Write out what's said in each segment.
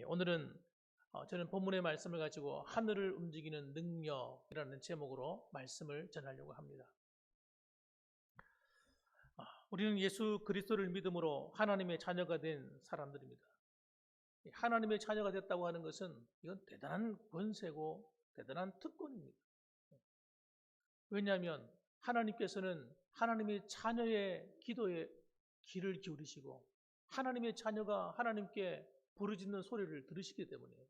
오늘은 저는 본문의 말씀을 가지고 하늘을 움직이는 능력이라는 제목으로 말씀을 전하려고 합니다. 우리는 예수 그리스도를 믿음으로 하나님의 자녀가 된 사람들입니다. 하나님의 자녀가 됐다고 하는 것은 이건 대단한 권세고 대단한 특권입니다. 왜냐하면 하나님께서는 하나님의 자녀의 기도에 귀를 기울이시고 하나님의 자녀가 하나님께 부르짖는 소리를 들으시기 때문이에요.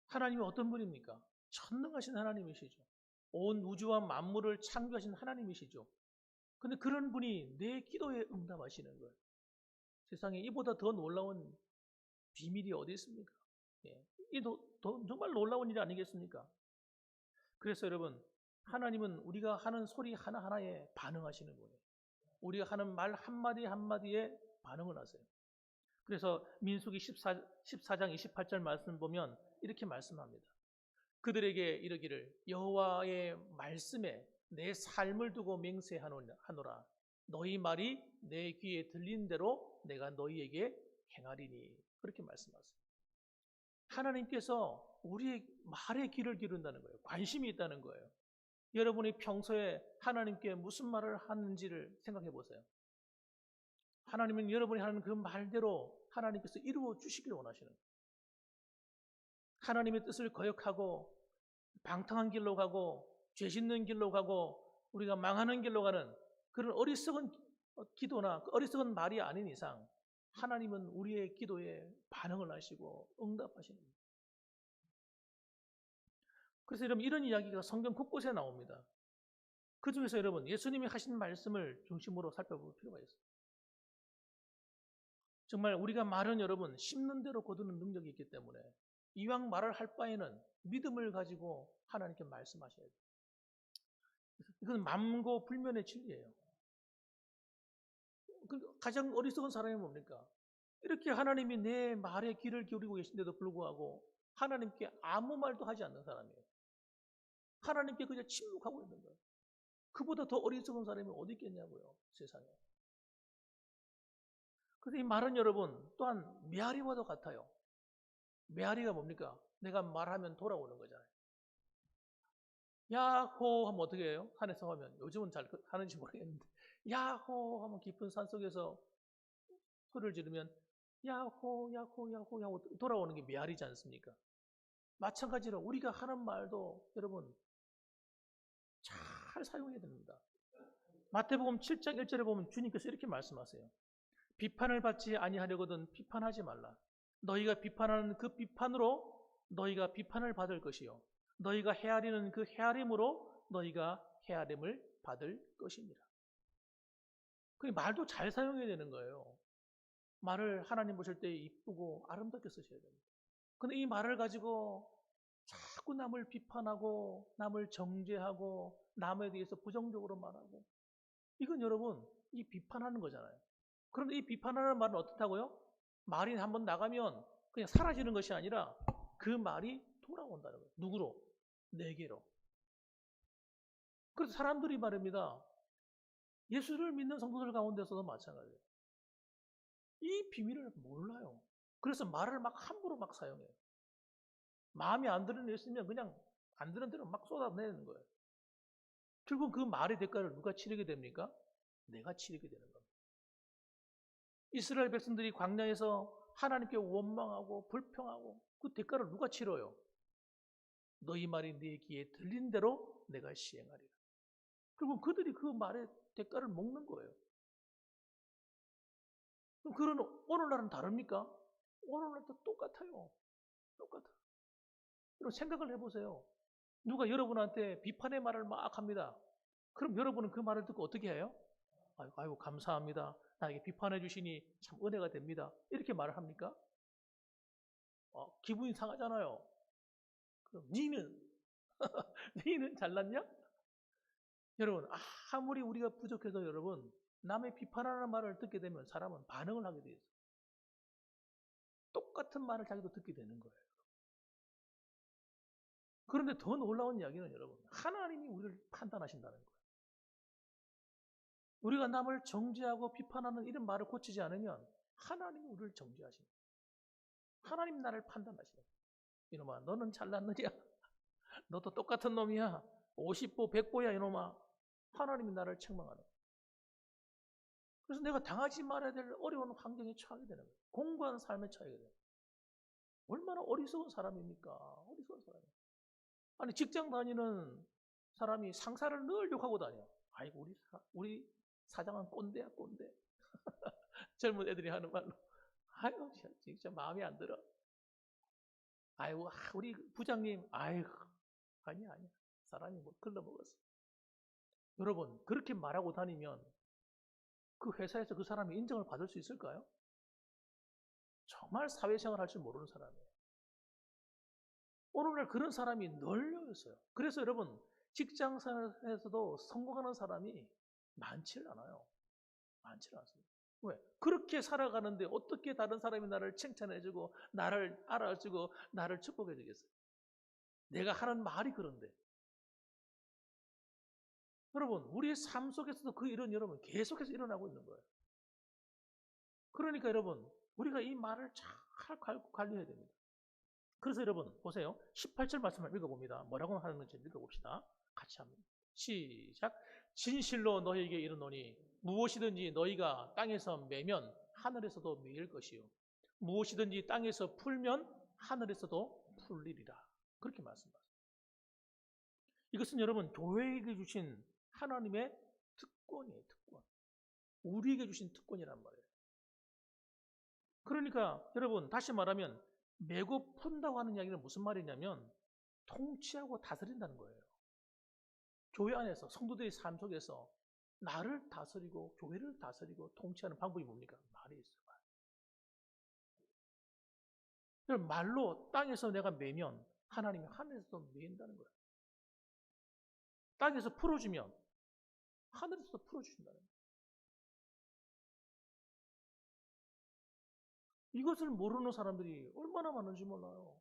하나님이 어떤 분입니까? 전능하신 하나님이시죠. 온 우주와 만물을 창조하신 하나님이시죠. 근데 그런 분이 내 기도에 응답하시는 거예요. 세상에 이보다 더 놀라운 비밀이 어디 있습니까? 정말 놀라운 일이 아니겠습니까? 그래서 여러분, 하나님은 우리가 하는 소리 하나하나에 반응하시는 거예요. 우리가 하는 말 한마디 한마디에 반응을 하세요. 그래서 민수기 14장 28절 말씀 보면 이렇게 말씀합니다. 그들에게 이르기를 여호와의 말씀에 내 삶을 두고 맹세하노라. 너희 말이 내 귀에 들린 대로 내가 너희에게 행하리니. 그렇게 말씀하세요. 하나님께서 우리의 말에 귀를 기른다는 거예요. 관심이 있다는 거예요. 여러분이 평소에 하나님께 무슨 말을 하는지를 생각해 보세요. 하나님은 여러분이 하는 그 말대로 하나님께서 이루어 주시기를 원하시는 거예요. 하나님의 뜻을 거역하고 방탕한 길로 가고 죄 짓는 길로 가고 우리가 망하는 길로 가는 그런 어리석은 기도나 어리석은 말이 아닌 이상 하나님은 우리의 기도에 반응을 하시고 응답하시는 거예요. 그래서 여러분 이런 이야기가 성경 곳곳에 나옵니다. 그 중에서 여러분 예수님이 하신 말씀을 중심으로 살펴볼 필요가 있어요. 정말 우리가 말은 여러분 심는 대로 거두는 능력이 있기 때문에 이왕 말을 할 바에는 믿음을 가지고 하나님께 말씀하셔야 돼요. 이건 만고불면의 진리예요. 가장 어리석은 사람이 뭡니까? 이렇게 하나님이 내 말에 귀를 기울이고 계신데도 불구하고 하나님께 아무 말도 하지 않는 사람이에요. 하나님께 그냥 침묵하고 있는 거예요. 그보다 더 어리석은 사람이 어디 있겠냐고요, 세상에. 그래서 이 말은 여러분 또한 메아리와도 같아요. 메아리가 뭡니까? 내가 말하면 돌아오는 거잖아요. 야호 하면 어떻게 해요? 산에서 하면 요즘은 잘 하는지 모르겠는데 야호 하면 깊은 산속에서 소리를 지르면 야호 야호 야호 야호 돌아오는 게 메아리지 않습니까? 마찬가지로 우리가 하는 말도 여러분 잘 사용해야 됩니다. 마태복음 7장 1절에 보면 주님께서 이렇게 말씀하세요. 비판을 받지 아니하려거든 비판하지 말라. 너희가 비판하는 그 비판으로 너희가 비판을 받을 것이요 너희가 헤아리는 그 헤아림으로 너희가 헤아림을 받을 것이니라. 그 말도 잘 사용해야 되는 거예요. 말을 하나님 보실 때 이쁘고 아름답게 쓰셔야 됩니다. 근데 이 말을 가지고 자꾸 남을 비판하고 남을 정죄하고 남에 대해서 부정적으로 말하고 이건 여러분 이 비판하는 거잖아요. 그런데 이 비판하는 말은 어떻다고요? 말이 한번 나가면 그냥 사라지는 것이 아니라 그 말이 돌아온다는 거예요. 누구로? 내게로. 그래서 사람들이 말입니다. 예수를 믿는 성도들 가운데서도 마찬가지예요. 이 비밀을 몰라요. 그래서 말을 막 함부로 막 사용해요. 마음에 안 드는 일 있으면 그냥 안 드는 대로 막 쏟아내는 거예요. 결국 그 말의 대가를 누가 치르게 됩니까? 내가 치르게 되는 겁니다. 이스라엘 백성들이 광야에서 하나님께 원망하고 불평하고 그 대가를 누가 치러요? 너희 말이 네 귀에 들린 대로 내가 시행하리라. 그리고 그들이 그 말의 대가를 먹는 거예요. 그럼 그런 오늘날은 다릅니까? 오늘날도 똑같아요. 똑같아요. 여러분 생각을 해보세요. 누가 여러분한테 비판의 말을 막 합니다. 그럼 여러분은 그 말을 듣고 어떻게 해요? 아이고 감사합니다. 나에게 비판해 주시니 참 은혜가 됩니다. 이렇게 말을 합니까? 기분이 상하잖아요. 그럼 니는 잘났냐? 여러분 아무리 우리가 부족해도 여러분 남의 비판하는 말을 듣게 되면 사람은 반응을 하게 돼 있어요. 똑같은 말을 자기도 듣게 되는 거예요. 그런데 더 놀라운 이야기는 여러분 하나님이 우리를 판단하신다는 거예요. 우리가 남을 정죄하고 비판하는 이런 말을 고치지 않으면 하나님이 우리를 정죄하십니다. 하나님 나를 판단하시는 거예요. 이놈아, 너는 잘났느냐? 너도 똑같은 놈이야. 50보 100보야 이놈아. 하나님이 나를 책망하는 거예요. 그래서 내가 당하지 말아야 될 어려운 환경에 처하게 되는 거예요. 공고한 삶에 처하게 돼요. 얼마나 어리석은 사람입니까? 어리석은 사람이에요. 아니, 직장 다니는 사람이 상사를 늘 욕하고 다녀. 아이고, 우리 사장은 꼰대야, 꼰대. 젊은 애들이 하는 말로. 아이고, 진짜 마음에 안 들어. 아이고, 우리 부장님, 아이고, 아니야. 사람이 뭐 글러먹었어. 여러분, 그렇게 말하고 다니면 그 회사에서 그 사람이 인정을 받을 수 있을까요? 정말 사회생활 할 줄 모르는 사람이에요. 오늘날 그런 사람이 널려 있어요. 그래서 여러분, 직장생활에서도 성공하는 사람이 많지를 않아요. 많지는 않습니다. 왜? 그렇게 살아가는데 어떻게 다른 사람이 나를 칭찬해주고 나를 알아주고 나를 축복해주겠어요? 내가 하는 말이 그런데. 여러분, 우리의 삶 속에서도 그 일은 여러분 계속해서 일어나고 있는 거예요. 그러니까 여러분, 우리가 이 말을 잘 관리해야 됩니다. 그래서 여러분 보세요. 18절 말씀을 읽어봅니다. 뭐라고 하는지 읽어봅시다. 같이 합니다. 시작. 진실로 너희에게 이르노니 무엇이든지 너희가 땅에서 매면 하늘에서도 매일 것이요 무엇이든지 땅에서 풀면 하늘에서도 풀리리라. 그렇게 말씀하십니다. 이것은 여러분 교회에게 주신 하나님의 특권이에요. 특권. 우리에게 주신 특권이란 말이에요. 그러니까 여러분 다시 말하면 매고 푼다고 하는 이야기는 무슨 말이냐면 통치하고 다스린다는 거예요. 교회 안에서 성도들의 삶 속에서 나를 다스리고 교회를 다스리고 통치하는 방법이 뭡니까? 말이 있어요. 말. 말로 땅에서 내가 매면 하나님이 하늘에서 매인다는 거예요. 땅에서 풀어주면 하늘에서 풀어주신다는 거예요. 이것을 모르는 사람들이 얼마나 많은지 몰라요.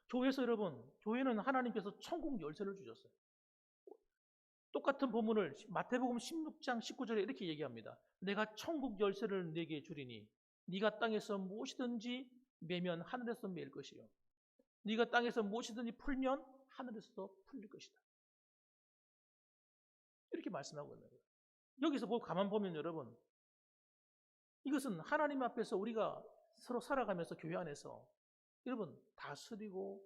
교회에서 여러분, 교회는 하나님께서 천국 열쇠를 주셨어요. 똑같은 본문을 마태복음 16장 19절에 이렇게 얘기합니다. 내가 천국 열쇠를 네게 주리니 네가 땅에서 무엇이든지 매면 하늘에서 매일 것이요 네가 땅에서 무엇이든지 풀면 하늘에서도 풀릴 것이다. 이렇게 말씀하고 있는 거예요. 여기서 가만 보면 여러분, 이것은 하나님 앞에서 우리가 서로 살아가면서 교회 안에서 여러분 다스리고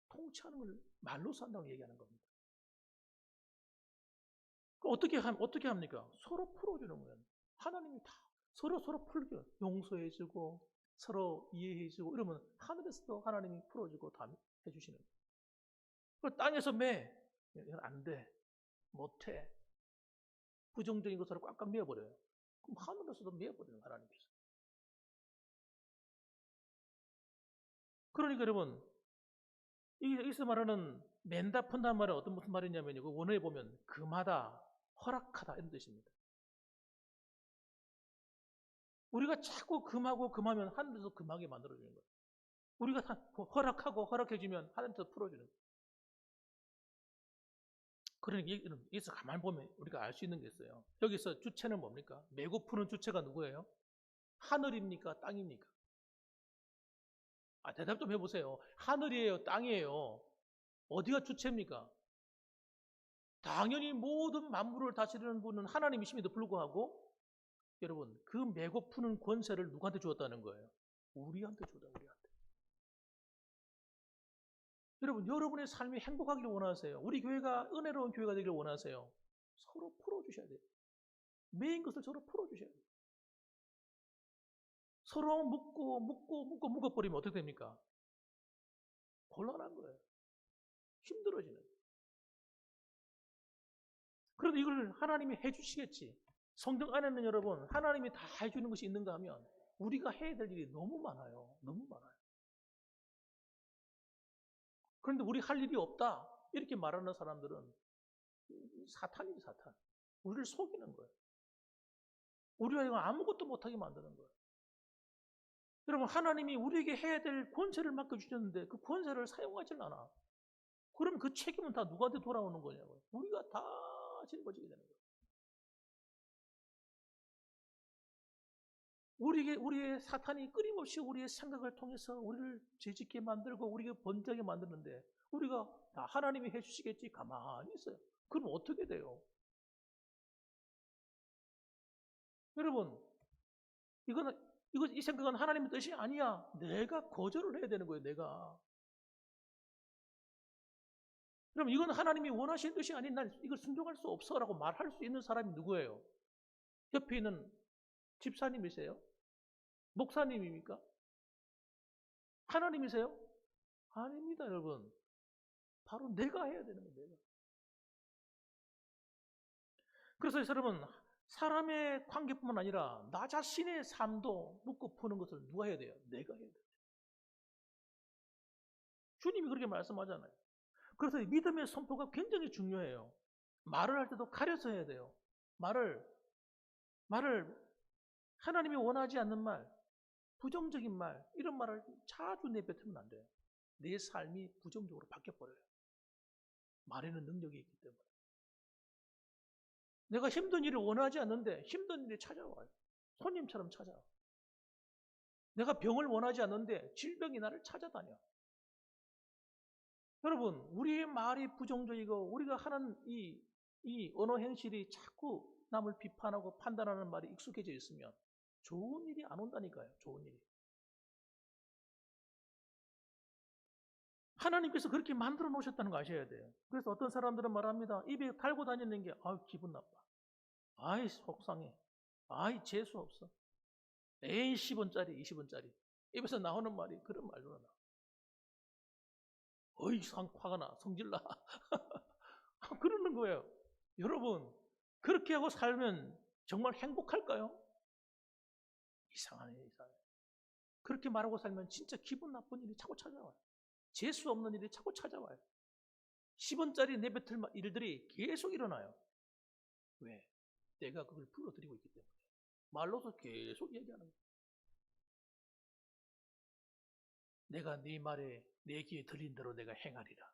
통치하는 걸 말로서 한다고 얘기하는 겁니다. 어떻게 합니까? 서로 풀어주는 거예요. 하나님이 다 서로 풀게 용서해주고 서로 이해해주고 이러면 하늘에서도 하나님이 풀어주고 다 해주시는 거예요. 땅에서 안 돼, 못해, 부정적인 것으로 꽉꽉 메어버려요. 그럼 하늘에서도 메어버리는 하나님께서. 그러니까 여러분, 여기서 말하는 맨다 푼다는 말은 무슨 말이냐면 원어에 보면 금하다, 허락하다 이런 뜻입니다. 우리가 자꾸 금하면 하늘에서 금하게 만들어주는 거예요. 우리가 허락하고 허락해주면 하늘에서 풀어주는 거예요. 그러니까 여기서 가만히 보면 우리가 알 수 있는 게 있어요. 여기서 주체는 뭡니까? 매고 푸는 주체가 누구예요? 하늘입니까? 땅입니까? 대답 좀 해보세요. 하늘이에요? 땅이에요? 어디가 주체입니까? 당연히 모든 만물을 다스리는 분은 하나님이심에도 불구하고 여러분 그 매고 푸는 권세를 누구한테 주었다는 거예요? 우리한테 주었다. 우리한테. 여러분 여러분의 삶이 행복하기를 원하세요? 우리 교회가 은혜로운 교회가 되기를 원하세요? 서로 풀어주셔야 돼요. 매인 것을 서로 풀어주셔야 돼요. 서로 묶어버리면 어떻게 됩니까? 곤란한 거예요. 힘들어지는 거예요. 그래도 이걸 하나님이 해주시겠지. 성경 안에는 여러분 하나님이 다 해주는 것이 있는가 하면 우리가 해야 될 일이 너무 많아요. 너무 많아요. 그런데 우리 할 일이 없다 이렇게 말하는 사람들은 사탄이지 사탄. 우리를 속이는 거예요. 우리가 아무것도 못하게 만드는 거예요. 여러분 하나님이 우리에게 해야 될 권세를 맡겨주셨는데 그 권세를 사용하질 않아. 그러면 그 책임은 다 누구한테 돌아오는 거냐고요. 우리가 다 짊어지게 되는 거예요. 우리의 사탄이 끊임없이 우리의 생각을 통해서 우리를 죄짓게 만들고 우리가 번지게 만드는데 우리가 다 하나님이 해주시겠지 가만히 있어요. 그럼 어떻게 돼요? 여러분, 이 생각은 하나님의 뜻이 아니야. 내가 거절을 해야 되는 거예요, 내가. 그럼 이건 하나님이 원하시는 뜻이 아닌 난 이걸 순종할 수 없어라고 말할 수 있는 사람이 누구예요? 옆에 있는 집사님이세요? 목사님입니까? 하나님이세요? 아닙니다, 여러분. 바로 내가 해야 되는 거예요, 내가. 그래서 여러분, 사람의 관계뿐만 아니라 나 자신의 삶도 묻고 푸는 것을 누가 해야 돼요? 내가 해야 돼요. 주님이 그렇게 말씀하잖아요. 그래서 믿음의 선포가 굉장히 중요해요. 말을 할 때도 가려서 해야 돼요. 말을 하나님이 원하지 않는 말, 부정적인 말, 이런 말을 자주 내뱉으면 안 돼요. 내 삶이 부정적으로 바뀌어버려요. 말에는 능력이 있기 때문에. 내가 힘든 일을 원하지 않는데 힘든 일이 찾아와요. 손님처럼 찾아와. 내가 병을 원하지 않는데 질병이 나를 찾아다녀. 여러분, 우리의 말이 부정적이고 우리가 하는 이 언어 행실이 자꾸 남을 비판하고 판단하는 말이 익숙해져 있으면 좋은 일이 안 온다니까요. 좋은 일이. 하나님께서 그렇게 만들어 놓으셨다는 거 아셔야 돼요. 그래서 어떤 사람들은 말합니다. 입에 달고 다니는 게 기분 나빠. 아이 속상해. 아이 재수 없어. 에이 10원짜리 20원짜리. 입에서 나오는 말이 그런 말로 나. 어이 화가 나. 성질나. 그러는 거예요. 여러분 그렇게 하고 살면 정말 행복할까요? 이상하네. 그렇게 말하고 살면 진짜 기분 나쁜 일이 자꾸 찾아와요. 재수 없는 일이 자꾸 찾아와요. 10원짜리 내뱉을 일들이 계속 일어나요. 왜? 내가 그걸 불러들이고 있기 때문에. 말로서 계속 얘기하는 거예요. 내가 네 말에 내 귀에 들린 대로 내가 행하리라.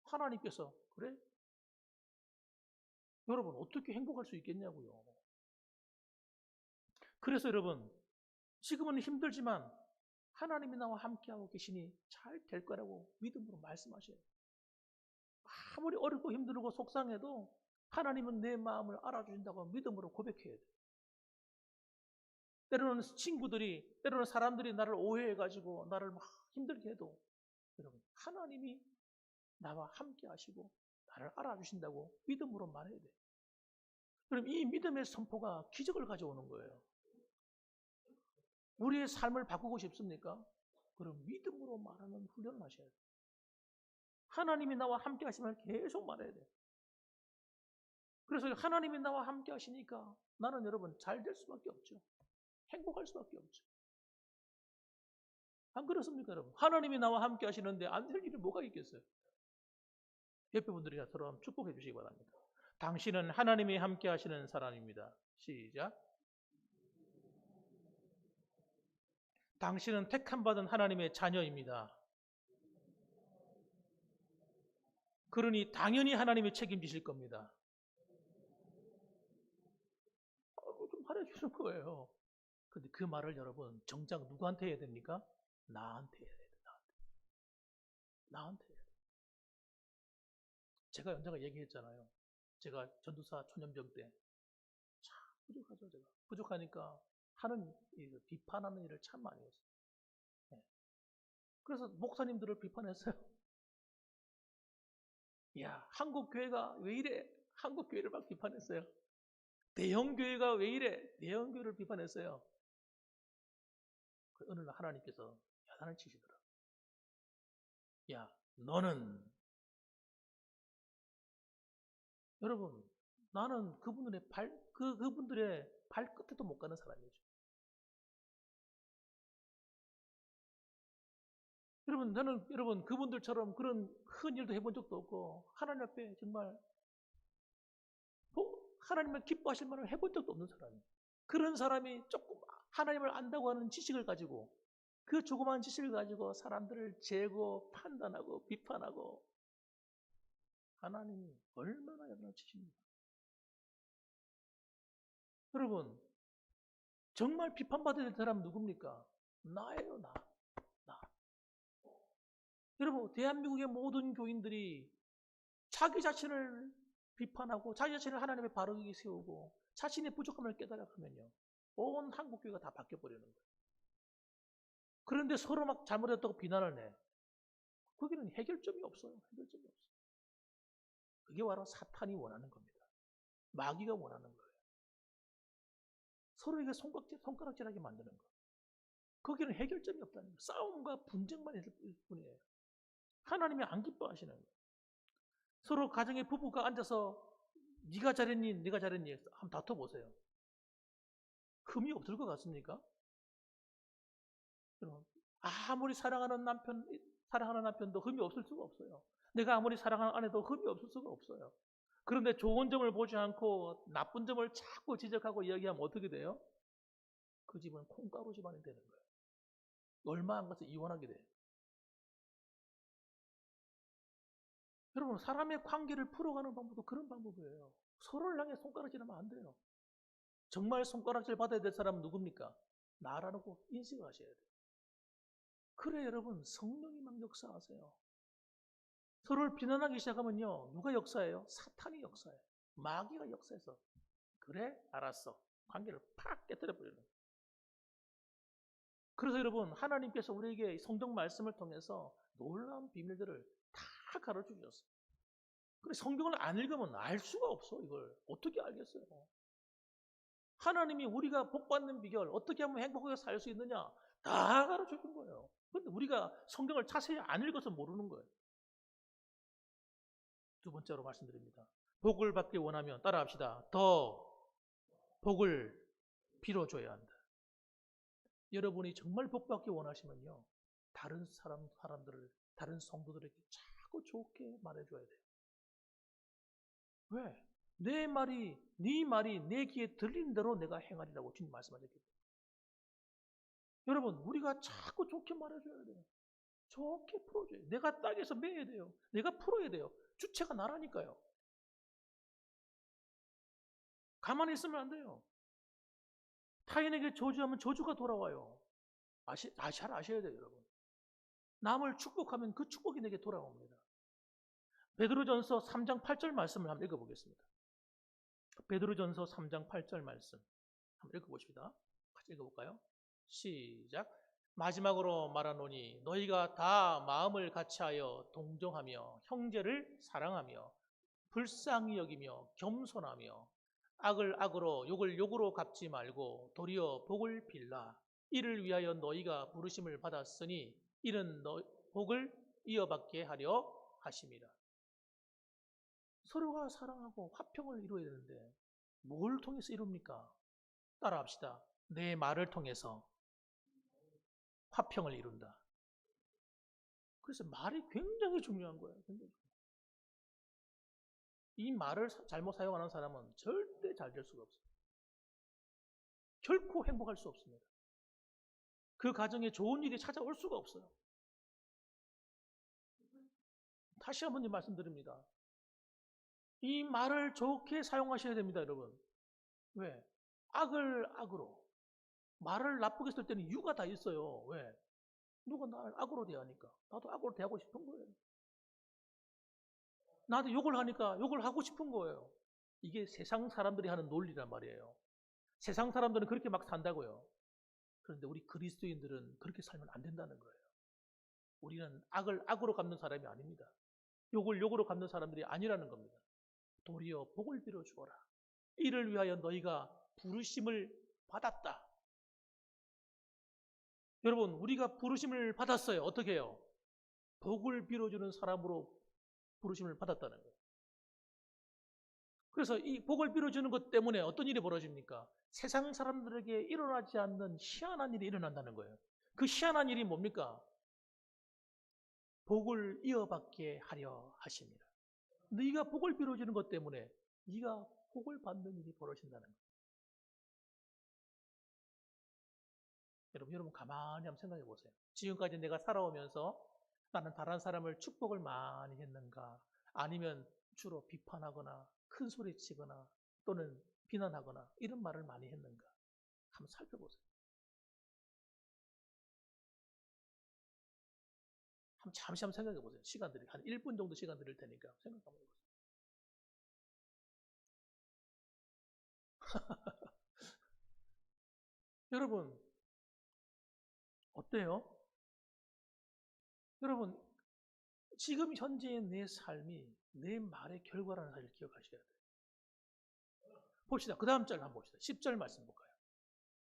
하나님께서 그래? 여러분 어떻게 행복할 수 있겠냐고요. 그래서 여러분 지금은 힘들지만 하나님이 나와 함께하고 계시니 잘 될 거라고 믿음으로 말씀하셔요. 아무리 어렵고 힘들고 속상해도 하나님은 내 마음을 알아주신다고 믿음으로 고백해야 돼요. 때로는 친구들이, 때로는 사람들이 나를 오해해가지고 나를 막 힘들게 해도 여러분 하나님이 나와 함께 하시고 나를 알아주신다고 믿음으로 말해야 돼요. 그럼 이 믿음의 선포가 기적을 가져오는 거예요. 우리의 삶을 바꾸고 싶습니까? 그럼 믿음으로 말하는 훈련을 하셔야 돼요. 하나님이 나와 함께 하시면 계속 말해야 돼요. 그래서 하나님이 나와 함께 하시니까 나는 여러분 잘 될 수밖에 없죠. 행복할 수밖에 없죠. 안 그렇습니까, 여러분? 하나님이 나와 함께 하시는데 안 될 일이 뭐가 있겠어요? 옆에 분들이나 서로 한번 축복해 주시기 바랍니다. 당신은 하나님이 함께 하시는 사람입니다. 시작. 당신은 택함받은 하나님의 자녀입니다. 그러니 당연히 하나님이 책임지실 겁니다. 좀 말해주는 거예요. 근데 그 말을 여러분 정작 누구한테 해야 됩니까? 나한테 해야 돼요. 나한테 해야 돼요. 제가 언젠가 얘기했잖아요. 제가 전도사 초년병 때 참 부족하죠. 제가 부족하니까 비판하는 일을 참 많이 했어요. 네. 그래서 목사님들을 비판했어요. 야, 한국 교회가 왜 이래? 한국 교회를 막 비판했어요. 대형 교회가 왜 이래? 대형 교회를 비판했어요. 어느 날 하나님께서 야단을 치시더라. 야, 너는 여러분, 나는 그분들의 발끝에도 못 가는 사람이죠. 여러분 그분들처럼 그런 큰 일도 해본 적도 없고 하나님 앞에 정말 하나님을 기뻐하실 만을 해본 적도 없는 사람이에요. 그런 사람이 조금 하나님을 안다고 하는 지식을 가지고 그 조그만 지식을 가지고 사람들을 재고 판단하고 비판하고 하나님이 얼마나 야단을 치십니까? 여러분 정말 비판받아야 될 사람은 누굽니까? 나예요, 나. 나. 여러분, 대한민국의 모든 교인들이 자기 자신을 비판하고 자기 자신을 하나님의 바르게 세우고 자신의 부족함을 깨달아가면요, 온 한국교회가 다 바뀌어버리는 거예요. 그런데 서로 막 잘못했다고 비난을 해. 거기는 해결점이 없어요. 해결점이 없어요. 그게 바로 사탄이 원하는 겁니다. 마귀가 원하는 거예요. 서로에게 손가락질하게 만드는 거. 거기는 해결점이 없다는 거예요. 싸움과 분쟁만 있을 뿐이에요. 하나님이 안 기뻐하시는 거예요. 서로 가정의 부부가 앉아서 네가 잘했니, 네가 잘했니 한번 다퉈보세요. 흠이 없을 것 같습니까? 아무리 사랑하는 남편도 흠이 없을 수가 없어요. 내가 아무리 사랑하는 아내도 흠이 없을 수가 없어요. 그런데 좋은 점을 보지 않고 나쁜 점을 자꾸 지적하고 이야기하면 어떻게 돼요? 그 집은 콩가루 집안이 되는 거예요. 얼마 안 가서 이혼하게 돼요. 여러분, 사람의 관계를 풀어가는 방법도 그런 방법이에요. 서로를 향해 손가락질하면 안 돼요. 정말 손가락질 받아야 될 사람은 누굽니까? 나라는 꼭 인식을 하셔야 돼요. 그래, 여러분, 성령이 막 역사하세요. 서로를 비난하기 시작하면요, 누가 역사해요? 사탄이 역사해요. 마귀가 역사해서 그래? 알았어. 관계를 팍 깨뜨려버리는 거예요. 그래서 여러분, 하나님께서 우리에게 성경 말씀을 통해서 놀라운 비밀들을 다 가르쳐 주셨어요. 그래, 성경을 안 읽으면 알 수가 없어. 이걸 어떻게 알겠어요? 하나님이 우리가 복받는 비결, 어떻게 하면 행복하게 살 수 있느냐, 다 가르쳐 준 거예요. 그런데 우리가 성경을 자세히 안 읽어서 모르는 거예요. 두 번째로 말씀드립니다. 복을 받기 원하면 따라합시다. 더 복을 빌어줘야 한다. 여러분이 정말 복받기 원하시면요, 다른 사람들을, 다른 성도들에게 자꾸 좋게 말해줘야 돼요. 왜? 네 말이 내 귀에 들린 대로 내가 행하리라고 주님 말씀하셨기 때문에. 여러분, 우리가 자꾸 좋게 말해줘야 돼요. 좋게 풀어줘야 돼요. 내가 땅에서 매야 돼요. 내가 풀어야 돼요. 주체가 나라니까요. 가만히 있으면 안 돼요. 타인에게 저주하면 저주가 돌아와요. 잘 아셔야 돼요, 여러분. 남을 축복하면 그 축복이 내게 돌아옵니다. 베드로전서 3장 8절 말씀을 한번 읽어보겠습니다. 베드로전서 3장 8절 말씀 한번 읽어보십니다. 같이 읽어볼까요? 시작. 마지막으로 말하노니 너희가 다 마음을 같이하여 동정하며 형제를 사랑하며 불쌍히 여기며 겸손하며 악을 악으로 욕을 욕으로 갚지 말고 도리어 복을 빌라. 이를 위하여 너희가 부르심을 받았으니 이는 복을 이어받게 하려 하심이라. 서로가 사랑하고 화평을 이루어야 되는데 뭘 통해서 이룹니까? 따라합시다. 내 말을 통해서 화평을 이룬다. 그래서 말이 굉장히 중요한 거예요. 굉장히. 이 말을 잘못 사용하는 사람은 절대 잘 될 수가 없어요. 결코 행복할 수 없습니다. 그 가정에 좋은 일이 찾아올 수가 없어요. 다시 한번 말씀드립니다. 이 말을 좋게 사용하셔야 됩니다, 여러분. 왜? 악을 악으로. 말을 나쁘게 쓸 때는 이유가 다 있어요. 왜? 누가 나를 악으로 대하니까. 나도 악으로 대하고 싶은 거예요. 나한테 욕을 하니까 욕을 하고 싶은 거예요. 이게 세상 사람들이 하는 논리란 말이에요. 세상 사람들은 그렇게 막 산다고요. 그런데 우리 그리스도인들은 그렇게 살면 안 된다는 거예요. 우리는 악을 악으로 갚는 사람이 아닙니다. 욕을 욕으로 갚는 사람들이 아니라는 겁니다. 도리어 복을 빌어 주어라. 이를 위하여 너희가 부르심을 받았다. 여러분, 우리가 부르심을 받았어요. 어떻게 해요? 복을 빌어주는 사람으로 부르심을 받았다는 거예요. 그래서 이 복을 빌어주는 것 때문에 어떤 일이 벌어집니까? 세상 사람들에게 일어나지 않는 희한한 일이 일어난다는 거예요. 그 희한한 일이 뭡니까? 복을 이어받게 하려 하십니다. 네가 복을 빌어주는 것 때문에 네가 복을 받는 일이 벌어진다는 거예요. 여러분 가만히 한번 생각해 보세요. 지금까지 내가 살아오면서 나는 다른 사람을 축복을 많이 했는가? 아니면 주로 비판하거나 큰 소리 치거나 또는 비난하거나 이런 말을 많이 했는가? 한번 살펴보세요. 잠시 한번 생각해 보세요. 시간들이 한 1분 정도 시간 드릴 테니까 생각 한번 해보세요. 여러분 어때요? 여러분 지금 현재의 내 삶이 내 말의 결과라는 사실을 기억하셔야 돼요. 봅시다. 그 다음 절 한번 봅시다. 10절 말씀 볼까요?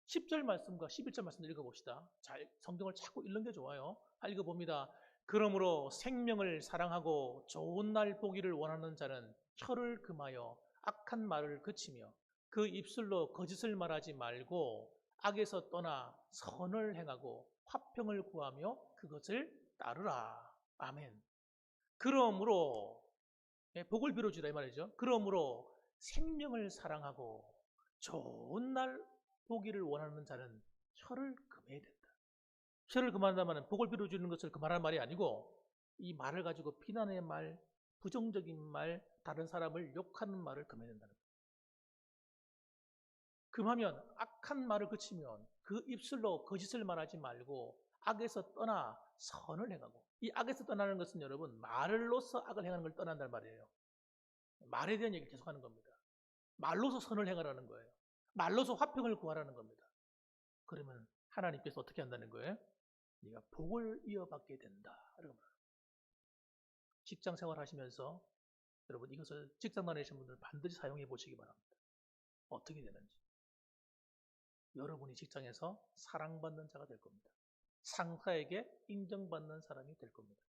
10절 말씀과 11절 말씀을 읽어봅시다. 잘 성경을 자꾸 읽는 게 좋아요. 읽어봅니다. 그러므로 생명을 사랑하고 좋은 날 보기를 원하는 자는 혀를 금하여 악한 말을 그치며 그 입술로 거짓을 말하지 말고 악에서 떠나 선을 행하고 화평을 구하며 그것을 따르라. 아멘. 그러므로 복을 빌어주라 이 말이죠. 그러므로 생명을 사랑하고 좋은 날 보기를 원하는 자는 혀를 금해야 된다. 혀를 금한다는 말은 복을 빌어주는 것을 금하라는 말이 아니고 이 말을 가지고 비난의 말, 부정적인 말, 다른 사람을 욕하는 말을 금해야 된다는 거예요. 금하면 악한 말을 그치면 그 입술로 거짓을 말하지 말고 악에서 떠나 선을 행하고, 이 악에서 떠나는 것은 여러분 말로서 악을 행하는 걸 떠난다는 말이에요. 말에 대한 얘기를 계속하는 겁니다. 말로서 선을 행하라는 거예요. 말로서 화평을 구하라는 겁니다. 그러면 하나님께서 어떻게 한다는 거예요? 네가 복을 이어받게 된다. 직장 생활 하시면서 여러분 이것을 직장 다니시는 분들 반드시 사용해 보시기 바랍니다. 어떻게 되는지. 여러분이 직장에서 사랑받는 자가 될 겁니다. 상사에게 인정받는 사람이 될 겁니다.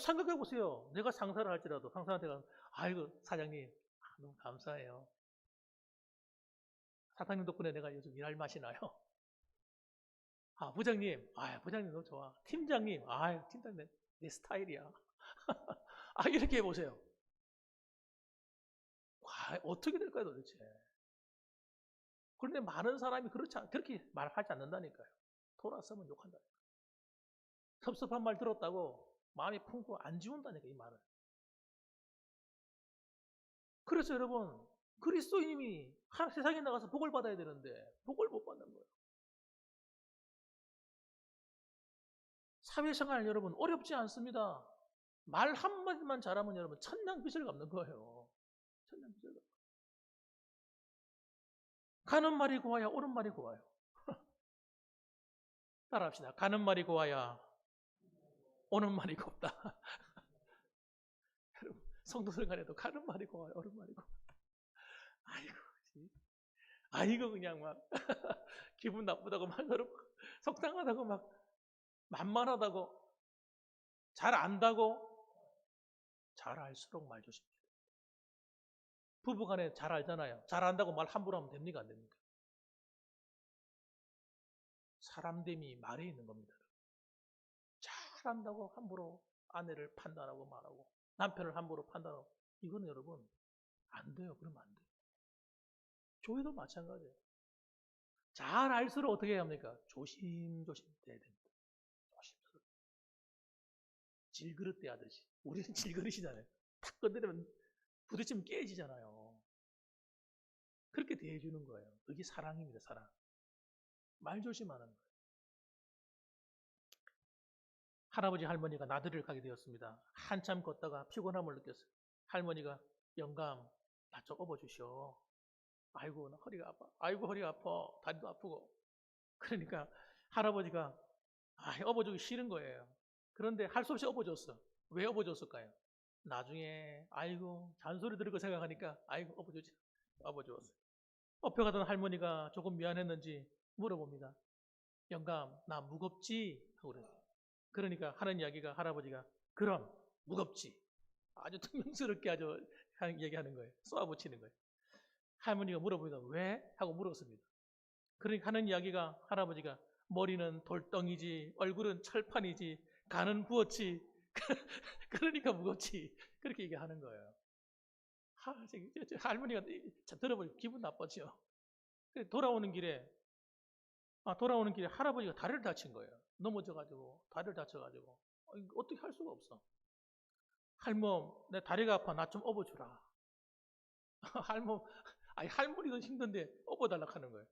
생각해 보세요. 내가 상사를 할지라도 상사한테 가서 아이고 사장님 너무 감사해요. 사장님 덕분에 내가 요즘 일할 맛이 나요. 부장님, 부장님 너무 좋아. 팀장님, 팀장님 내 스타일이야. 이렇게 해보세요. 어떻게 될까요 도대체? 그런데 많은 사람이 그렇게 말하지 않는다니까요. 돌아서면 욕한다니까요. 섭섭한 말 들었다고 마음이 품고 안 지운다니까 이 말을. 그래서 여러분 그리스도인이 세상에 나가서 복을 받아야 되는데 복을 못 받는 거예요. 사회생활 여러분 어렵지 않습니다. 말 한마디만 잘하면 여러분 천냥빚을 갚는 거예요. 천냥빚을 갚는 거예요. 가는 말이 고와야 오는 말이 고와요. 따라합시다. 가는 말이 고와야 오는 말이 곱다. 여러분 성도들 간에도 가는 말이 고와요 오는 말이 곱다. 아이고 그냥 막 기분 나쁘다고 막 속상하다고 막 만만하다고 잘 안다고 잘 알수록 말 조심해야 돼요. 부부간에 잘 알잖아요. 잘 안다고 말 함부로 하면 됩니까 안 됩니까? 사람됨이 말에 있는 겁니다. 잘 안다고 함부로 아내를 판단하고 말하고 남편을 함부로 판단하고 이거는 여러분 안 돼요. 그러면 안 돼요. 교회도 마찬가지예요. 잘 알수록 어떻게 해야 합니까? 조심조심 돼야 됩니다. 조심스럽게. 질그릇 대하듯이. 우리는 질그릇이잖아요. 탁 건드리면 부딪히면 깨지잖아요. 그렇게 대해주는 거예요. 그게 사랑입니다. 사랑. 말 조심하는 거예요. 할아버지 할머니가 나들이를 가게 되었습니다. 한참 걷다가 피곤함을 느꼈어요. 할머니가 영감 나 좀 업어주시오. 아이고 나 허리가 아파. 아이고 허리가 아파. 다리도 아프고. 그러니까 할아버지가 업어주기 싫은 거예요. 그런데 할 수 없이 업어줬어. 왜 업어줬을까요? 나중에 아이고 잔소리 들을 거 생각하니까 아이고 업어주지. 업어주었어요. 업혀가던 할머니가 조금 미안했는지 물어봅니다. 영감 나 무겁지? 하고 그랬어요. 그러니까 하는 이야기가 할아버지가 그럼 무겁지. 아주 퉁명스럽게 아주 얘기하는 거예요. 쏘아붙이는 거예요. 할머니가 물어봅니다. 왜? 하고 물었습니다. 그러니까 하는 이야기가 할아버지가 머리는 돌덩이지 얼굴은 철판이지 간은 부었지 그러니까 무겁지 그렇게 얘기하는 거예요. 할머니가 들어보니 기분 나빴죠. 돌아오는 길에 할아버지가 다리를 다친 거예요. 넘어져가지고 다리를 다쳐가지고 어떻게 할 수가 없어. 할멈 내 다리가 아파 나 좀 업어주라. 할머니도 힘든데 업어달라고 하는 거예요.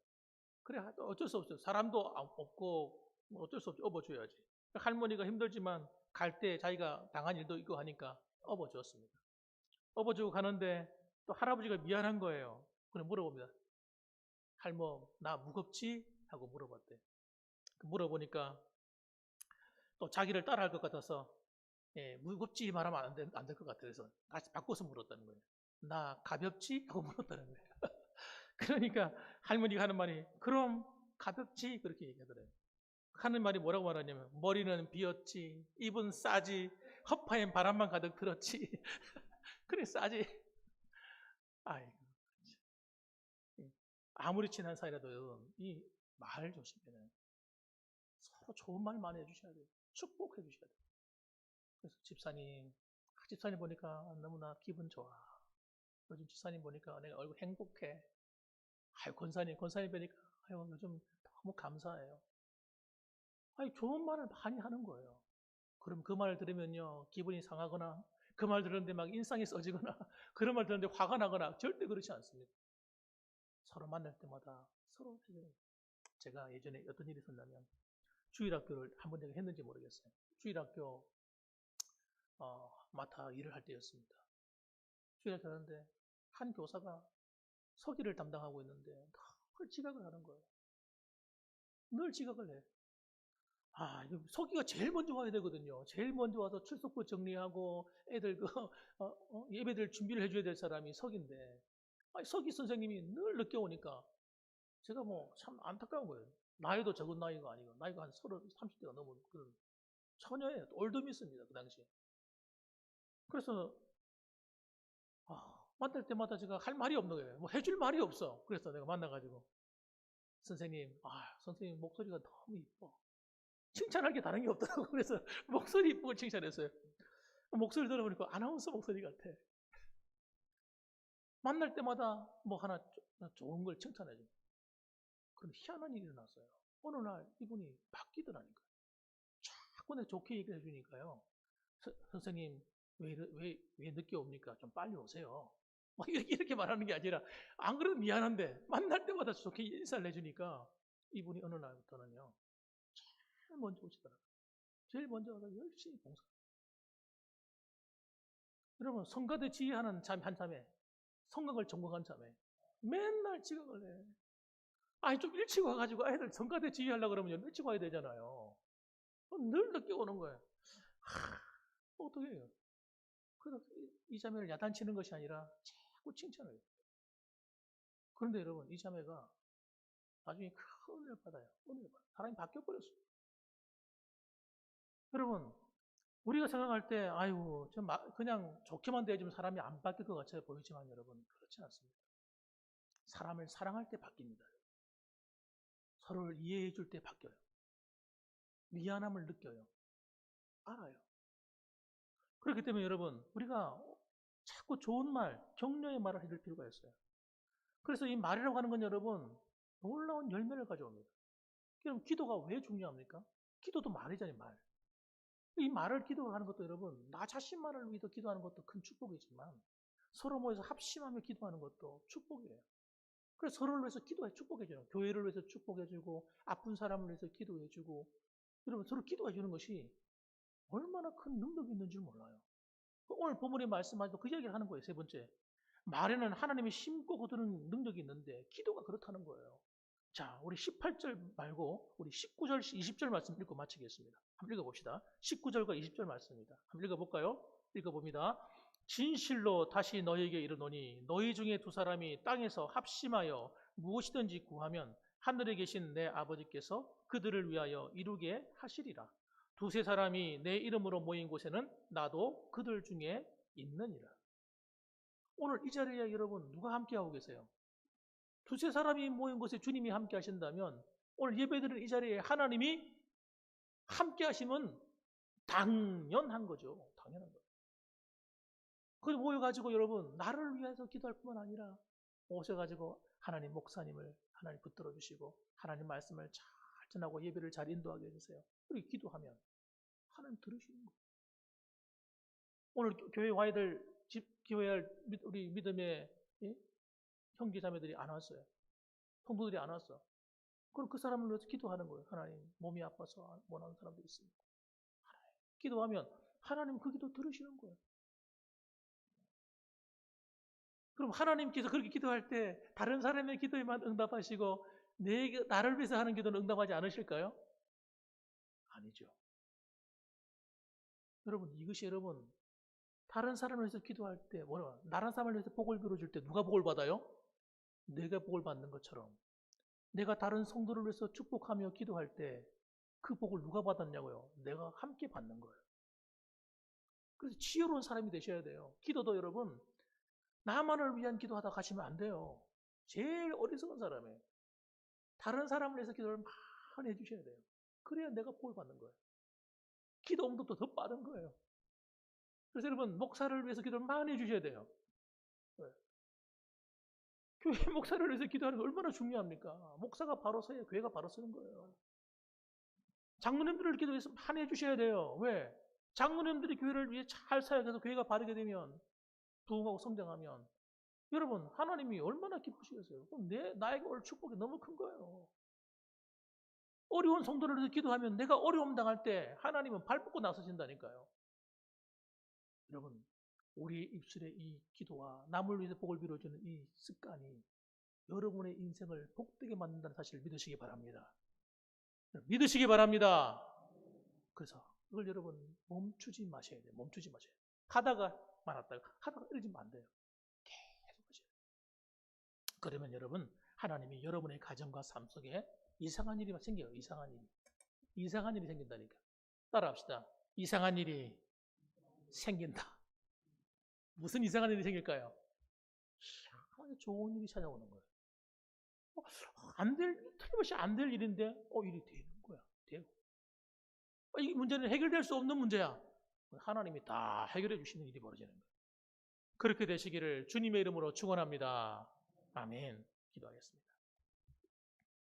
그래, 어쩔 수 없어요. 사람도 없고 뭐 어쩔 수 없이 업어줘야지. 할머니가 힘들지만 갈 때 자기가 당한 일도 있고 하니까 업어주었습니다. 업어주고 가는데 또 할아버지가 미안한 거예요. 그래 물어봅니다. 할머, 나 무겁지? 하고 물어봤대. 물어보니까 또 자기를 따라할 것 같아서 예, 무겁지 말하면 안 될 것 같아. 그래서 다시 바꿔서 물었다는 거예요. 나 가볍지? 하고 물었다는 거예요. 그러니까 할머니가 하는 말이 그럼 가볍지? 그렇게 얘기하더래요. 하는 말이 뭐라고 말하냐면 머리는 비었지, 입은 싸지, 허파엔 바람만 가득 들었지. 그래 싸지. 아이고. 아무리 친한 사이라도 이 말 조심해요. 서로 좋은 말 많이 해주셔야 돼요. 축복해 주셔야 돼요. 그래서 집사님 보니까 너무나 기분 좋아. 요즘 집사님 보니까 내가 얼굴 행복해. 아유, 권사님 뵈니까 아유, 요즘 너무 감사해요. 아니, 좋은 말을 많이 하는 거예요. 그럼 그 말을 들으면요, 기분이 상하거나, 그 말 들었는데 막 인상이 써지거나, 그런 말 들었는데 화가 나거나, 절대 그렇지 않습니다. 서로 만날 때마다 서로 해줘요. 제가 예전에 어떤 일이 있었냐면, 주일학교를 한 번 내가 했는지 모르겠어요. 주일학교, 맡아 일을 할 때였습니다. 주일학교 하는데, 한 교사가 서기를 담당하고 있는데, 늘 지각을 하는 거예요. 늘 지각을 해. 서기가 제일 먼저 와야 되거든요. 제일 먼저 와서 출석부 정리하고 애들 예배들 준비를 해줘야 될 사람이 서기인데, 서기 선생님이 늘 늦게 오니까 제가 뭐 참 안타까운 거예요. 나이도 적은 나이가 아니고, 나이가 한 30, 30대가 넘은 그런 처녀예요. 올드미스입니다, 그 당시에. 그래서, 만날 때마다 제가 할 말이 없는 거예요. 뭐 해줄 말이 없어. 그래서 내가 만나가지고, 선생님 목소리가 너무 이뻐. 칭찬할 게 다른 게 없더라고. 그래서 목소리 이쁘고 칭찬했어요. 목소리 들어보니까 아나운서 목소리 같아. 만날 때마다 뭐 하나 좋은 걸 칭찬해줘. 그런데 희한한 일이 일어났어요. 어느 날 이분이 바뀌더라니까요. 자꾸 내가 좋게 얘기를 해주니까요. 선생님, 왜 늦게 옵니까? 좀 빨리 오세요. 막 이렇게 말하는 게 아니라, 안 그래도 미안한데, 만날 때마다 좋게 인사를 해주니까, 이분이 어느 날부터는요, 제일 먼저 오시더라고요. 제일 먼저 와서 열심히 봉사. 여러분, 성가대 지휘하는 한 자매, 성곽을 전공한 자매, 맨날 지각을 해. 아니, 좀 일찍 와가지고 애들 성가대 지휘하려고 그러면 일찍 와야 되잖아요. 늘 늦게 오는 거예요. 어떻게 해요? 그래서 이 자매를 야단치는 것이 아니라 자꾸 칭찬을 해요. 그런데 여러분, 이 자매가 나중에 큰 은혜를 받아요. 은혜를 받아요. 사람이 바뀌어버렸어요. 여러분, 우리가 생각할 때, 아이고, 그냥 좋게만 대해주면 사람이 안 바뀔 것 같아 보이지만 여러분, 그렇지 않습니다. 사람을 사랑할 때 바뀝니다. 서로를 이해해 줄 때 바뀌어요. 미안함을 느껴요. 알아요. 그렇기 때문에 여러분, 우리가 자꾸 좋은 말, 격려의 말을 해줄 필요가 있어요. 그래서 이 말이라고 하는 건 여러분, 놀라운 열매를 가져옵니다. 그럼 기도가 왜 중요합니까? 기도도 말이잖아요, 말. 이 말을 기도하는 것도 여러분, 나 자신만을 위해서 기도하는 것도 큰 축복이지만, 서로 모여서 합심하며 기도하는 것도 축복이에요. 그래서 서로를 위해서 축복해주는, 교회를 위해서 축복해주고, 아픈 사람을 위해서 기도해주고, 여러분, 서로 기도해주는 것이 얼마나 큰 능력이 있는 줄 몰라요. 오늘 본문의 말씀하지도 그 이야기를 하는 거예요. 세 번째. 말에는 하나님이 심고 거두는 능력이 있는데 기도가 그렇다는 거예요. 자, 우리 18절 말고 우리 19절, 20절 말씀 읽고 마치겠습니다. 한번 읽어봅시다. 19절과 20절 말씀입니다. 한번 읽어볼까요? 읽어봅니다. 진실로 다시 너희에게 이르노니 너희 중에 두 사람이 땅에서 합심하여 무엇이든지 구하면 하늘에 계신 내 아버지께서 그들을 위하여 이루게 하시리라. 두세 사람이 내 이름으로 모인 곳에는 나도 그들 중에 있느니라. 오늘 이 자리에 여러분 누가 함께하고 계세요? 두세 사람이 모인 곳에 주님이 함께 하신다면 오늘 예배드리는 이 자리에 하나님이 함께 하시면 당연한 거죠. 당연한 거죠. 그래서 모여가지고 여러분 나를 위해서 기도할 뿐만 아니라 오셔가지고 하나님 목사님을 하나님 붙들어 주시고 하나님 말씀을 잘 전하고 예배를 잘 인도하게 해주세요. 그리고 기도하면 하나님 들으시는 거예요. 오늘 교회 와야 될 교회 우리 믿음의 형제 자매들이 안 왔어요. 성도들이 안 왔어. 그럼 그 사람을 위해서 기도하는 거예요. 하나님, 몸이 아파서 원하는 사람도 있습니다. 하나님, 기도하면 하나님 그 기도 들으시는 거예요. 그럼 하나님께서 그렇게 기도할 때 다른 사람의 기도에만 응답하시고 나를 위해서 하는 기도는 응답하지 않으실까요? 아니죠. 여러분, 이것이 여러분, 다른 사람을 위해서 기도할 때, 다른 사람을 위해서 복을 빌어줄 때 누가 복을 받아요? 내가 복을 받는 것처럼 내가 다른 성도를 위해서 축복하며 기도할 때 그 복을 누가 받았냐고요? 내가 함께 받는 거예요. 그래서 지혜로운 사람이 되셔야 돼요. 기도도 여러분, 나만을 위한 기도하다 가시면 안 돼요. 제일 어리석은 사람이에요. 다른 사람을 위해서 기도를 많이 해주셔야 돼요. 그래야 내가 복을 받는 거예요. 기도 응답도 더 빠른 거예요. 그래서 여러분, 목사를 위해서 기도를 많이 해주셔야 돼요. 네. 교회 목사를 위해서 기도하는 게 얼마나 중요합니까? 목사가 바로 서야 교회가 바로 서는 거예요. 장로님들을 기도해서 많이 해주셔야 돼요. 왜? 장로님들이 교회를 위해 잘 사역해서 교회가 바르게 되면, 부흥하고 성장하면, 여러분, 하나님이 얼마나 기쁘시겠어요? 그럼 나에게 올 축복이 너무 큰 거예요. 어려운 성도를 위해서 기도하면 내가 어려움 당할 때 하나님은 발 뻗고 나서신다니까요. 여러분, 우리 입술의 이 기도와 남을 위해서 복을 빌어주는 이 습관이 여러분의 인생을 복되게 만든다는 사실을 믿으시기 바랍니다. 믿으시기 바랍니다. 그래서 그걸 여러분 멈추지 마셔야 돼요. 멈추지 마셔야 돼요. 하다가 말았다가 하다가 이러지면 안 돼요. 계속 하셔야 돼요. 그러면 여러분, 하나님이 여러분의 가정과 삶 속에 이상한 일이 생겨요. 이상한 일이 생긴다니까. 따라합시다. 이상한 일이 생긴다. 무슨 이상한 일이 생길까요? 아주 좋은 일이 찾아오는 거예요. 틀림없이 안 될 일인데, 일이 되는 거야. 되고. 이 문제는 해결될 수 없는 문제야. 하나님이 다 해결해 주시는 일이 벌어지는 거예요. 그렇게 되시기를 주님의 이름으로 축원합니다. 아멘. 기도하겠습니다.